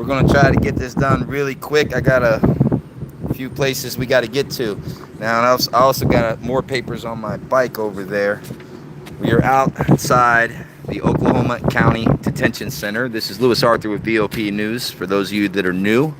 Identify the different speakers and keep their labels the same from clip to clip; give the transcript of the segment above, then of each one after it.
Speaker 1: We're going to try to get this done really quick. I got a few places we got to get to. Now, I also got more papers on my bike over there. We are outside the Oklahoma County Detention Center. This is Lewis Arthur with VOP News. For those of you that are new,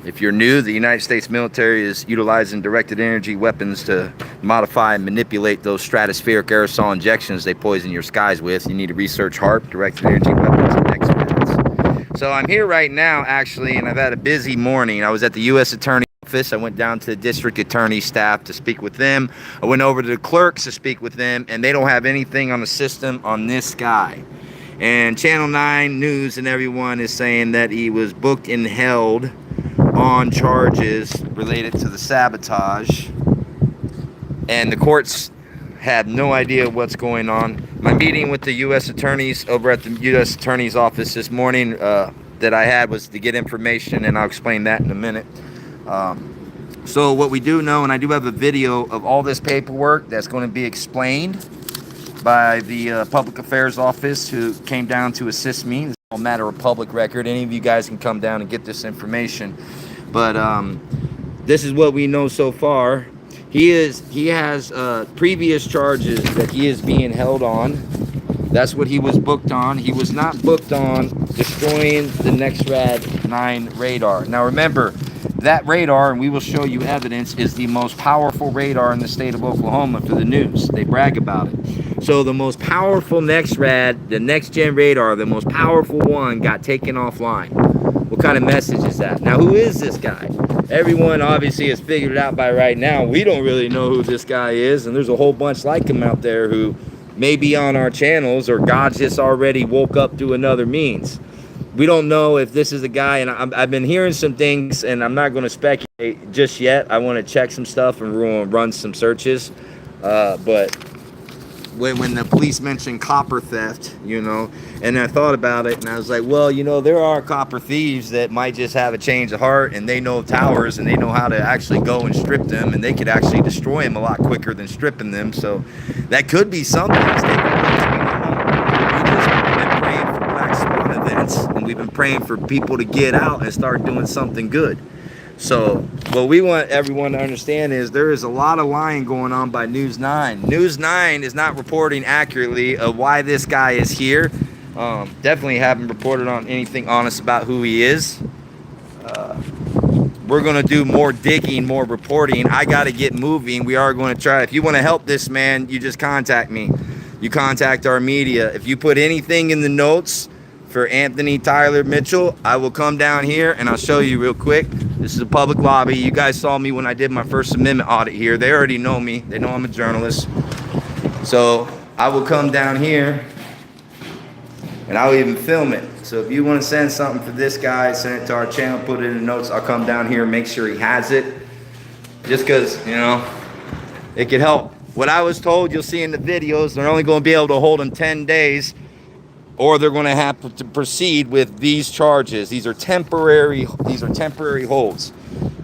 Speaker 1: if you're new, the United States military is utilizing directed energy weapons to modify and manipulate those stratospheric aerosol injections they poison your skies with. You need to research HARP, directed energy weapons, and NexRads. So I'm here right now, actually, and I've had a busy morning. I was at the U.S. Attorney's Office. I went down to the district attorney's staff to speak with them. I went over to the clerks to speak with them, and they don't have anything on the system on this guy. And Channel 9 News and everyone is saying that he was booked and held on charges related to the sabotage, and the courts have no idea what's going on. My meeting with the U.S. attorneys over at the U.S. Attorney's Office this morning that I had was to get information, and I'll explain that in a minute. So what we do know, and I do have a video of all this paperwork that's going to be explained by the Public Affairs Office who came down to assist me. It's a matter of public record. Any of you guys can come down and get this information. But this is what we know so far. He has previous charges that he is being held on. That's what he was booked on. He was not booked on destroying the NexRad 9 radar. Now remember, that radar, and we will show you evidence, is the most powerful radar in the state of Oklahoma for the news. They brag about it. So the most powerful NexRad, the next gen radar, the most powerful one, got taken offline. What kind of message is that? Now, who is this guy? Everyone obviously has figured it out by right now. We don't really know who this guy is, and there's a whole bunch like him out there who may be on our channels, or God just already woke up through another means. We don't know if this is a guy, and I've been hearing some things, and I'm not going to speculate just yet. I want to check some stuff and run some searches. But when the police mentioned copper theft, you know, and I thought about it, and I was like, well, you know, there are copper thieves that might just have a change of heart, and they know towers, and they know how to actually go and strip them, and they could actually destroy them a lot quicker than stripping them. So that could be something that's taking place. We just been praying for black swan events, and we've been praying for people to get out and start doing something good. So what we want everyone to understand is there is a lot of lying going on by News 9. News 9 is not reporting accurately of why this guy is here. Definitely haven't reported on anything honest about who he is. We're going to do more digging, more reporting. I got to get moving. We are going to try. If you want to help this man, you just contact me. You contact our media. If you put anything in the notes for Anthony Tyler Mitchell, I will come down here and I'll show you real quick. This is a public lobby. You guys saw me when I did my First Amendment audit here. They already know me. They know I'm a journalist. So I will come down here and I'll even film it. So if you want to send something for this guy, send it to our channel, put it in the notes. I'll come down here and make sure he has it. Just because, you know, it could help. What I was told, you'll see in the videos, they're only going to be able to hold him 10 days. Or they're going to have to proceed with these charges. These are temporary holds.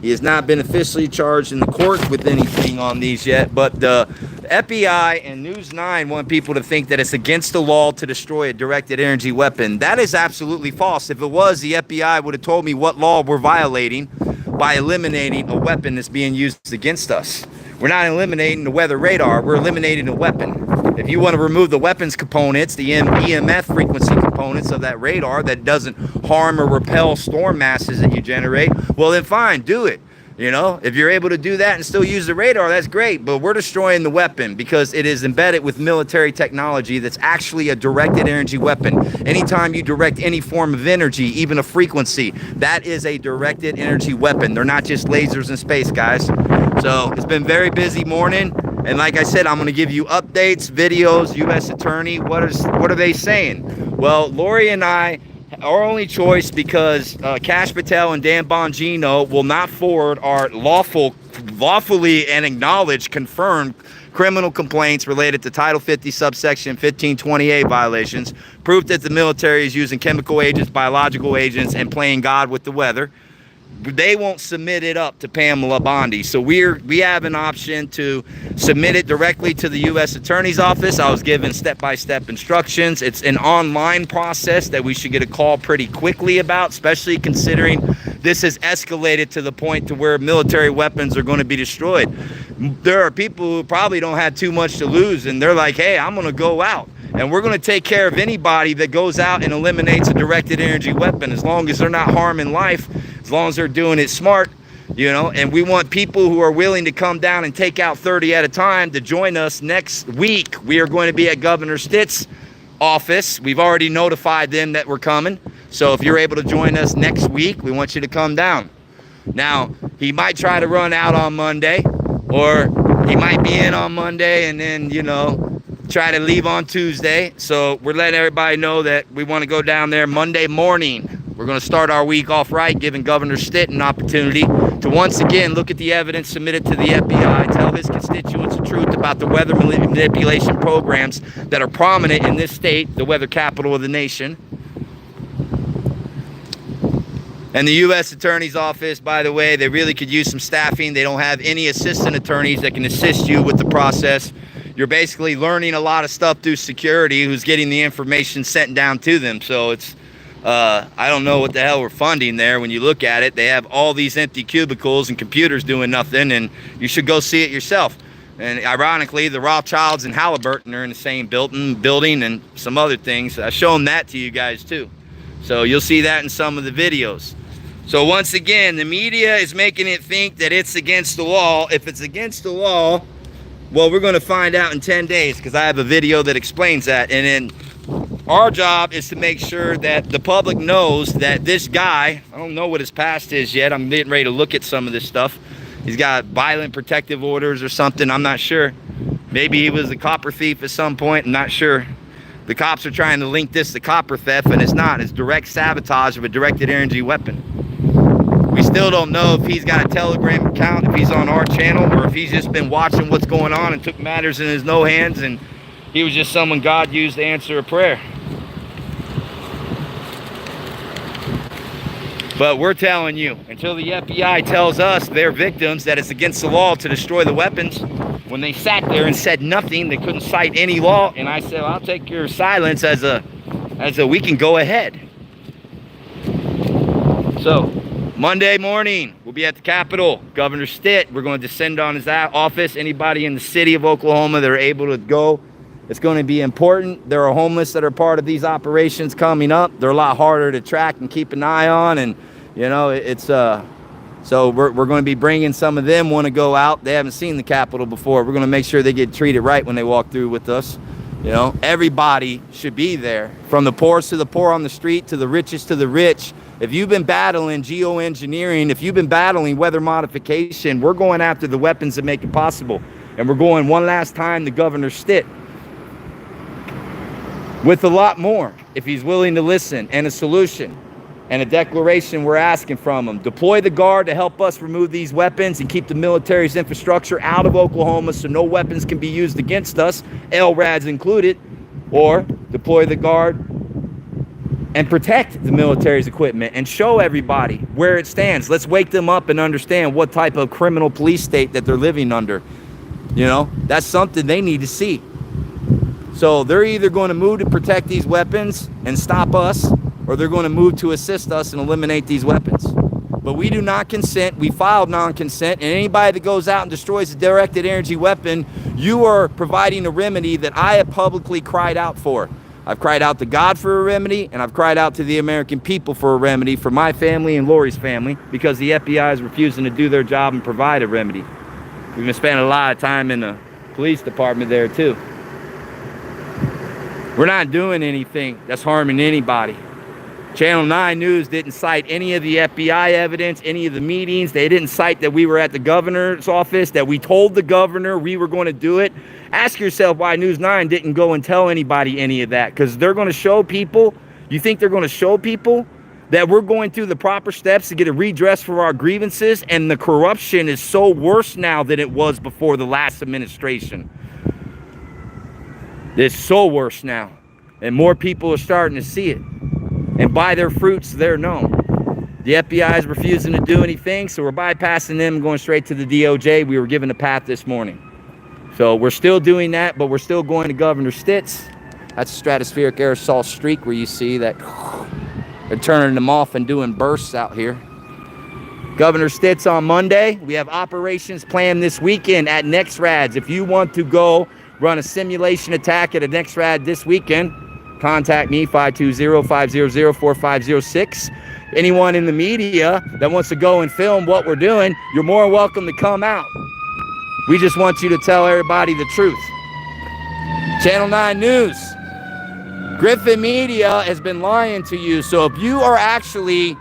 Speaker 1: He has not been officially charged in the court with anything on these yet, but the FBI and News 9 want people to think that it's against the law to destroy a directed energy weapon. That is absolutely false. If it was, the FBI would have told me what law we're violating by eliminating a weapon that's being used against us. We're not eliminating the weather radar, we're eliminating a weapon. If you want to remove the weapons components, the EMF frequency components of that radar that doesn't harm or repel storm masses that you generate, well then fine, do it. You know, if you're able to do that and still use the radar, that's great. But we're destroying the weapon because it is embedded with military technology that's actually a directed energy weapon. Anytime you direct any form of energy, even a frequency, that is a directed energy weapon. They're not just lasers in space, guys. So it's been a very busy morning. And like I said, I'm going to give you updates, videos, U.S. Attorney. What are they saying? Well, Lori and I, our only choice, because Cash Patel and Dan Bongino will not forward our lawfully and acknowledged, confirmed criminal complaints related to Title 50 subsection 1520A violations, proof that the military is using chemical agents, biological agents, and playing God with the weather. they won't submit it up to Pamela Bondi. So we have an option to submit it directly to the U.S. Attorney's Office. I was given step-by-step instructions. It's an online process that we should get a call pretty quickly about, especially considering this has escalated to the point to where military weapons are going to be destroyed. There are people who probably don't have too much to lose, and they're like, hey, I'm going to go out. And we're going to take care of anybody that goes out and eliminates a directed energy weapon, as long as they're not harming life, as long as they're doing it smart, you know. And we want people who are willing to come down and take out 30 at a time to join us next week. We are going to be at Governor Stitt's office. We've already notified them that we're coming. So if you're able to join us next week, we want you to come down. Now, he might try to run out on Monday, or he might be in on Monday and then, you know, try to leave on Tuesday. So we're letting everybody know that we want to go down there Monday morning. We're going to start our week off right, giving Governor Stitt an opportunity to once again look at the evidence submitted to the FBI, tell his constituents the truth about the weather manipulation programs that are prominent in this state, the weather capital of the nation. And the U.S. Attorney's Office, by the way, they really could use some staffing. They don't have any assistant attorneys that can assist you with the process. You're basically learning a lot of stuff through security, who's getting the information sent down to them. So it's, I don't know what the hell we're funding there. When you look at it, they have all these empty cubicles and computers doing nothing, and you should go see it yourself. And ironically, the Rothschilds and Halliburton are in the same building and some other things. I've shown that to you guys too. So you'll see that in some of the videos. So once again, the media is making it think that it's against the law. If it's against the law, well, we're going to find out in 10 days, because I have a video that explains that. And then our job is to make sure that the public knows that this guy, I don't know what his past is yet. I'm getting ready to look at some of this stuff. He's got violent protective orders or something. I'm not sure. Maybe he was a copper thief at some point. I'm not sure. The cops are trying to link this to copper theft, and it's not. It's direct sabotage of a directed energy weapon. We still don't know if he's got a Telegram account, if he's on our channel, or if he's just been watching what's going on and took matters in his own hands, and he was just someone God used to answer a prayer. But we're telling you, until the FBI tells us, their victims, that it's against the law to destroy the weapons, when they sat there and said nothing, they couldn't cite any law, and I said, well, I'll take your silence as a we can go ahead. So Monday morning, we'll be at the Capitol. Governor Stitt, we're going to descend on his office. Anybody in the city of Oklahoma that are able to go, it's going to be important. There are homeless that are part of these operations coming up. They're a lot harder to track and keep an eye on, and you know, it's so we're going to be bringing some of them, want to go out. They haven't seen the Capitol before. We're going to make sure they get treated right when they walk through with us. You know, everybody should be there, from the poorest to the poor on the street to the richest to the rich. If you've been battling geoengineering, if you've been battling weather modification, we're going after the weapons that make it possible. And we're going one last time to Governor Stitt with a lot more, if he's willing to listen, and a solution and a declaration we're asking from him. Deploy the Guard to help us remove these weapons and keep the military's infrastructure out of Oklahoma so no weapons can be used against us, LRADs included, or deploy the Guard and protect the military's equipment and show everybody where it stands. Let's wake them up and understand what type of criminal police state that they're living under. You know, that's something they need to see. So they're either going to move to protect these weapons and stop us, or they're going to move to assist us and eliminate these weapons. But we do not consent. We filed non-consent, and anybody that goes out and destroys a directed energy weapon, you are providing a remedy that I have publicly cried out for. I've cried out to God for a remedy, and I've cried out to the American people for a remedy for my family and Lori's family, because the FBI is refusing to do their job and provide a remedy. We've been spending a lot of time in the police department there too. We're not doing anything that's harming anybody. Channel 9 News didn't cite any of the FBI evidence, any of the meetings. They didn't cite that we were at the governor's office, that we told the governor we were going to do it. Ask yourself why News 9 didn't go and tell anybody any of that, because they're going to show people. You think they're going to show people that we're going through the proper steps to get a redress for our grievances, and the corruption is so worse now than it was before the last administration. It's so worse now, and more people are starting to see it. And by their fruits, they're known. The FBI is refusing to do anything, so we're bypassing them, going straight to the DOJ. We were given a path this morning. So we're still doing that, but we're still going to Governor Stitt's. That's a stratospheric aerosol streak where you see that they're turning them off and doing bursts out here. Governor Stitt's on Monday. We have operations planned this weekend at NexRads. If you want to go run a simulation attack at a NexRad this weekend, contact me, 520-500-4506. Anyone in the media that wants to go and film what we're doing, you're more welcome to come out. We just want you to tell everybody the truth. Channel 9 News. Griffin Media has been lying to you. So if you are actually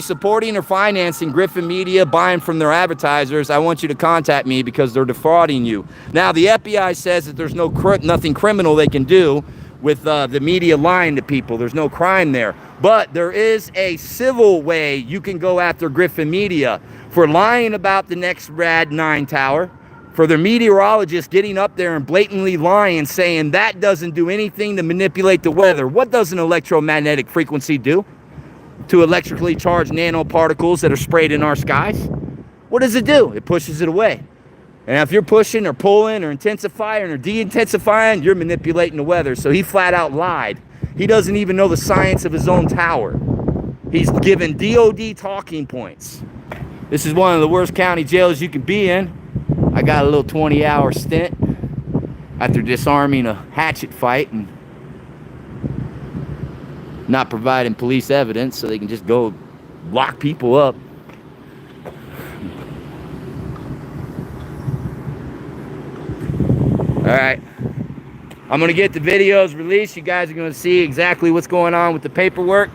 Speaker 1: supporting or financing Griffin Media, buying from their advertisers, I want you to contact me because they're defrauding you. Now, the FBI says that there's nothing criminal they can do with the media lying to people. There's no crime there. But there is a civil way you can go after Griffin Media for lying about the NexRad 9 tower, for their meteorologists getting up there and blatantly lying, saying that doesn't do anything to manipulate the weather. What does an electromagnetic frequency do to electrically charged nanoparticles that are sprayed in our skies? What does it do? It pushes it away. And if you're pushing or pulling or intensifying or de-intensifying, you're manipulating the weather. So he flat out lied. He doesn't even know the science of his own tower. He's given DOD talking points. This is one of the worst county jails you can be in. I got a little 20-hour stint after disarming a hatchet fight and not providing police evidence so they can just go lock people up. All right, I'm gonna get the videos released. You guys are gonna see exactly what's going on with the paperwork.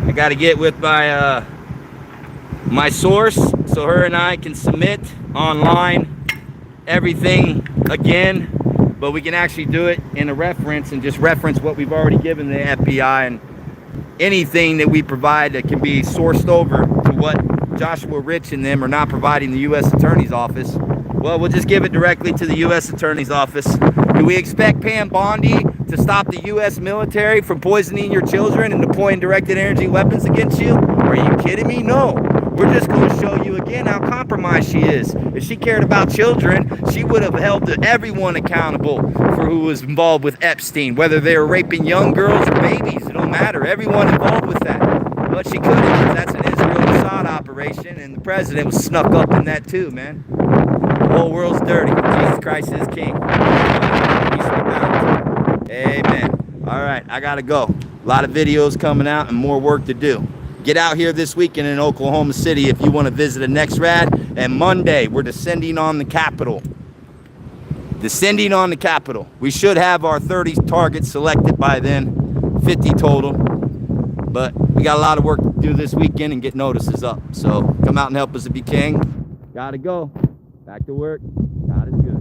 Speaker 1: I gotta get with my my source so her and I can submit online everything again, but we can actually do it in a reference and just reference what we've already given the FBI, and anything that we provide that can be sourced over to what Joshua Rich and them are not providing the U.S. Attorney's Office. Well, we'll just give it directly to the U.S. Attorney's Office. Do we expect Pam Bondi to stop the U.S. military from poisoning your children and deploying directed energy weapons against you? Are you kidding me? No. We're just going to show you again how compromised she is. If she cared about children, she would have held everyone accountable for who was involved with Epstein, whether they were raping young girls or babies. It don't matter. Everyone involved with that. But she couldn't, because that's an Israel Mossad operation, and the president was snuck up in that too, man. The whole world's dirty. Jesus Christ is king. Amen. All right, I gotta go. A lot of videos coming out and more work to do. Get out here this weekend in Oklahoma City if you want to visit a NexRad. And Monday, we're descending on the Capitol. Descending on the Capitol. We should have our 30 targets selected by then. 50 total. But we got a lot of work to do this weekend and get notices up. So come out and help us if you can. Gotta go. Back to work. God is good.